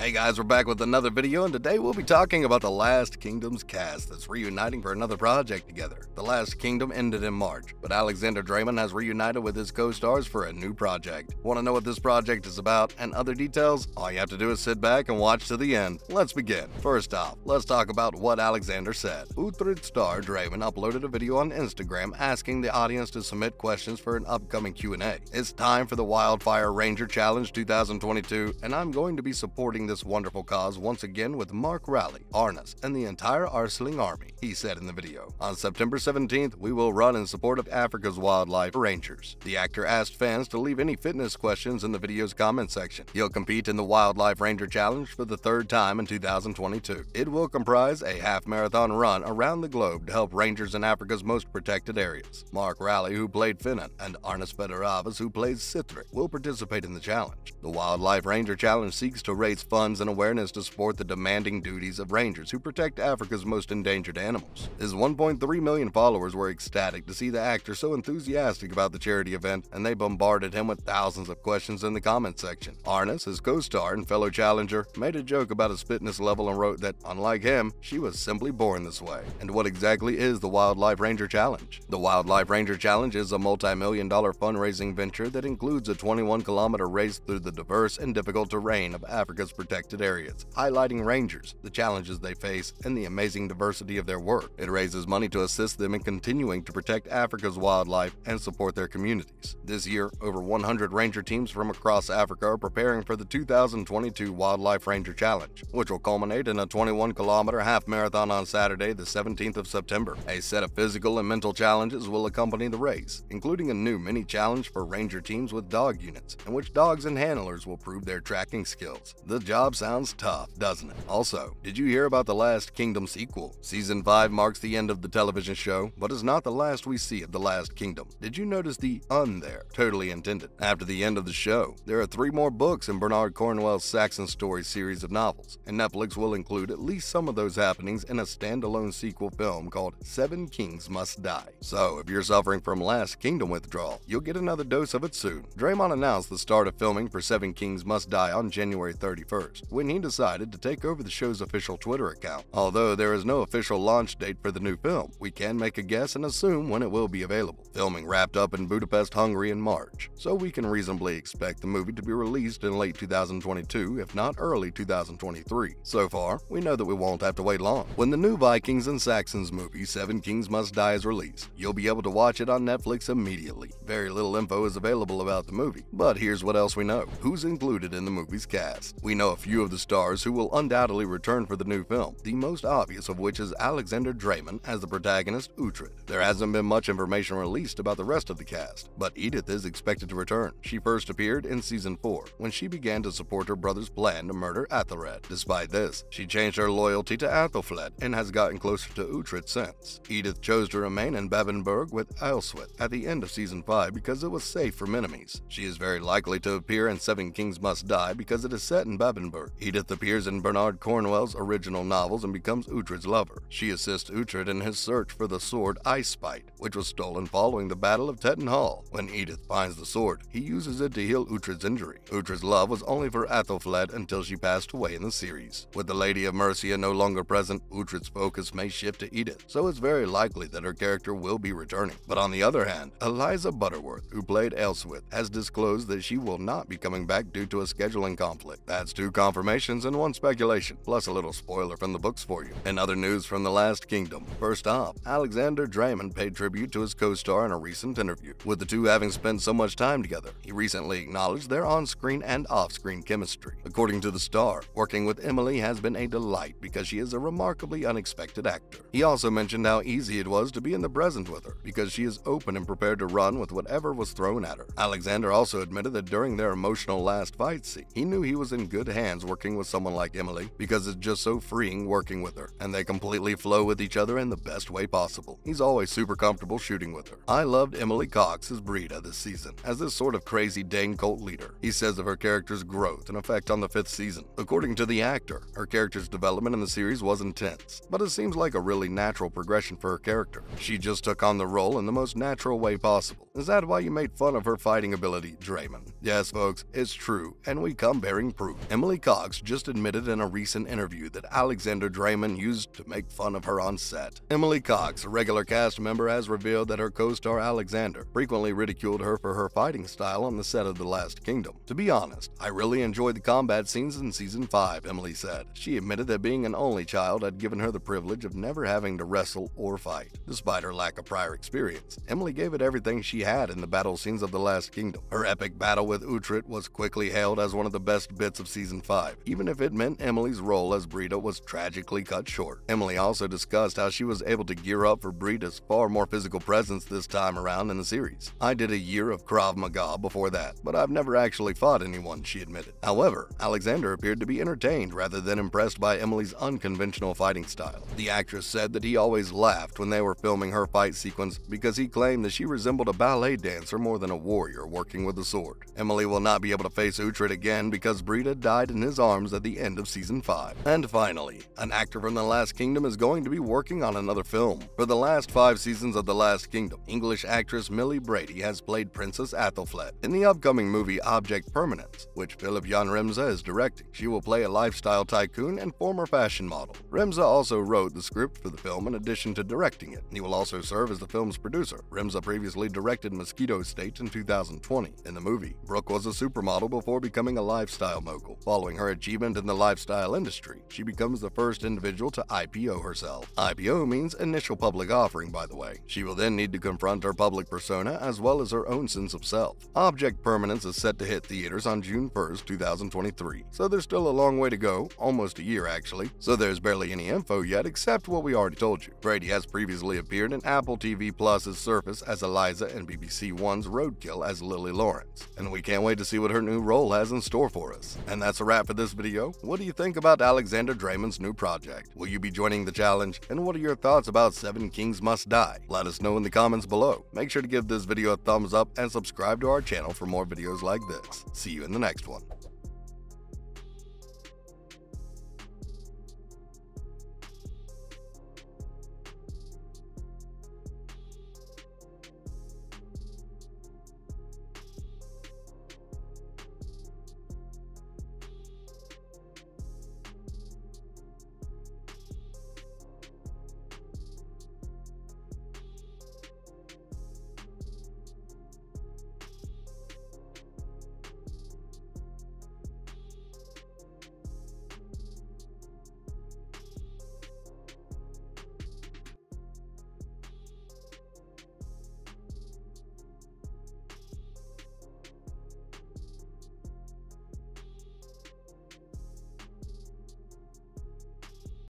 Hey guys, we're back with another video, and today we'll be talking about the Last Kingdom's cast that's reuniting for another project together. The Last Kingdom ended in March, but Alexander Dreymon has reunited with his co-stars for a new project. Want to know what this project is about and other details? All you have to do is sit back and watch to the end. Let's begin. First off, let's talk about what Alexander said. Uhtred star Dreymon uploaded a video on Instagram asking the audience to submit questions for an upcoming Q&A. It's time for the Wildfire Ranger Challenge 2022, and I'm going to be supporting this wonderful cause once again with Rowley, Arnas, and the entire Arseling Army, he said in the video. On September 17th, we will run in support of Africa's wildlife rangers. The actor asked fans to leave any fitness questions in the video's comment section. He'll compete in the Wildlife Ranger Challenge for the third time in 2022. It will comprise a half-marathon run around the globe to help rangers in Africa's most protected areas. Rowley, who played Finan, and Arnas Fedaravičius, who plays Uhtred, will participate in the challenge. The Wildlife Ranger Challenge seeks to raise funds and awareness to support the demanding duties of rangers who protect Africa's most endangered animals. His 1.3 million followers were ecstatic to see the actor so enthusiastic about the charity event, and they bombarded him with thousands of questions in the comment section. Arnas, his co-star and fellow challenger, made a joke about his fitness level and wrote that, unlike him, she was simply born this way. And what exactly is the Wildlife Ranger Challenge? The Wildlife Ranger Challenge is a multi-million-dollar fundraising venture that includes a 21-kilometer race through the diverse and difficult terrain of Africa's protected areas, highlighting rangers, the challenges they face, and the amazing diversity of their work. It raises money to assist them in continuing to protect Africa's wildlife and support their communities. This year, over 100 ranger teams from across Africa are preparing for the 2022 Wildlife Ranger Challenge, which will culminate in a 21-kilometer half marathon on Saturday, the 17th of September. A set of physical and mental challenges will accompany the race, including a new mini-challenge for ranger teams with dog units, in which dogs and handlers will prove their tracking skills. The job sounds tough, doesn't it? Also, did you hear about the Last Kingdom sequel? Season 5 marks the end of the television show, but is not the last we see of the Last Kingdom. Did you notice the there? Totally intended. After the end of the show, there are 3 more books in Bernard Cornwell's Saxon Stories series of novels, and Netflix will include at least some of those happenings in a standalone sequel film called 7 Kings Must Die. So, if you're suffering from Last Kingdom withdrawal, you'll get another dose of it soon. Dreymon announced the start of filming for 7 Kings Must Die on January 31st, when he decided to take over the show's official Twitter account. Although there is no official launch date for the new film, we can make a guess and assume when it will be available. Filming wrapped up in Budapest, Hungary in March, so we can reasonably expect the movie to be released in late 2022, if not early 2023. So far, we know that we won't have to wait long. When the new Vikings and Saxons movie 7 Kings Must Die is released, you'll be able to watch it on Netflix immediately. Very little info is available about the movie, but here's what else we know. Who's included in the movie's cast? We know a few of the stars who will undoubtedly return for the new film, the most obvious of which is Alexander Dreymon as the protagonist Uhtred. There hasn't been much information released about the rest of the cast, but Eadith is expected to return. She first appeared in Season 4, when she began to support her brother's plan to murder Uhtred. Despite this, she changed her loyalty to Athelflaed and has gotten closer to Uhtred since. Eadith chose to remain in Bebbanburg with Aelswith at the end of Season 5 because it was safe from enemies. She is very likely to appear in 7 Kings Must Die because it is set in Bebbanburg. Eadith appears in Bernard Cornwell's original novels and becomes Uhtred's lover. She assists Uhtred in his search for the sword Ice Spite, which was stolen following the Battle of Tetton Hall. When Eadith finds the sword, he uses it to heal Uhtred's injury. Uhtred's love was only for Athelflaed until she passed away in the series. With the Lady of Mercia no longer present, Uhtred's focus may shift to Eadith, so it's very likely that her character will be returning. But on the other hand, Eliza Butterworth, who played Aelswith, has disclosed that she will not be coming back due to a scheduling conflict. That's 2 confirmations and 1 speculation, plus a little spoiler from the books for you. In other news from the Last Kingdom, first off, Alexander Dreymon paid tribute to his co-star in a recent interview. With the two having spent so much time together, he recently acknowledged their on-screen and off-screen chemistry. According to the star, working with Emily has been a delight because she is a remarkably unexpected actor. He also mentioned how easy it was to be in the present with her because she is open and prepared to run with whatever was thrown at her. Alexander also admitted that during their emotional last fight scene, he knew he was in good hands working with someone like Emily because it's just so freeing working with her, and they completely flow with each other in the best way possible. He's always super comfortable shooting with her. I loved Emily Cox as Brita this season, as this sort of crazy Dane cult leader. He says of her character's growth and effect on the 5th season. According to the actor, her character's development in the series was intense, but it seems like a really natural progression for her character. She just took on the role in the most natural way possible. Is that why you made fun of her fighting ability, Dreymon? Yes, folks, it's true, and we come bearing proof. Emily Emily Cox just admitted in a recent interview that Alexander Dreymon used to make fun of her on set. Emily Cox, a regular cast member, has revealed that her co-star Alexander frequently ridiculed her for her fighting style on the set of The Last Kingdom. "To be honest, I really enjoyed the combat scenes in Season 5, Emily said. She admitted that being an only child had given her the privilege of never having to wrestle or fight. Despite her lack of prior experience, Emily gave it everything she had in the battle scenes of The Last Kingdom. Her epic battle with Uhtred was quickly hailed as one of the best bits of Season 5, even if it meant Emily's role as Brita was tragically cut short." Emily also discussed how she was able to gear up for Brita's far more physical presence this time around in the series. "I did a year of Krav Maga before that, but I've never actually fought anyone," she admitted. However, Alexander appeared to be entertained rather than impressed by Emily's unconventional fighting style. The actress said that he always laughed when they were filming her fight sequence because he claimed that she resembled a ballet dancer more than a warrior working with a sword. Emily will not be able to face Uhtred again because Brita died in his arms at the end of Season 5. And finally, an actor from The Last Kingdom is going to be working on another film. For the last 5 seasons of The Last Kingdom, English actress Millie Brady has played Princess Athelflaed. In the upcoming movie Object Permanence, which Philip Jan Remza is directing, she will play a lifestyle tycoon and former fashion model. Remza also wrote the script for the film in addition to directing it. He will also serve as the film's producer. Remza previously directed Mosquito State in 2020. In the movie, Brooke was a supermodel before becoming a lifestyle mogul. Following her achievement in the lifestyle industry, she becomes the first individual to IPO herself. IPO means initial public offering, by the way. She will then need to confront her public persona as well as her own sense of self. Object Permanence is set to hit theaters on June 1st, 2023, so there's still a long way to go, almost a year actually, so there's barely any info yet except what we already told you. Brady has previously appeared in Apple TV Plus's Surface as Eliza and BBC One's Roadkill as Lily Lawrence, and we can't wait to see what her new role has in store for us. And that's a wrap for this video. What do you think about Alexander Dreymon's new project? Will you be joining the challenge? And what are your thoughts about 7 Kings Must Die? Let us know in the comments below. Make sure to give this video a thumbs up and subscribe to our channel for more videos like this. See you in the next one.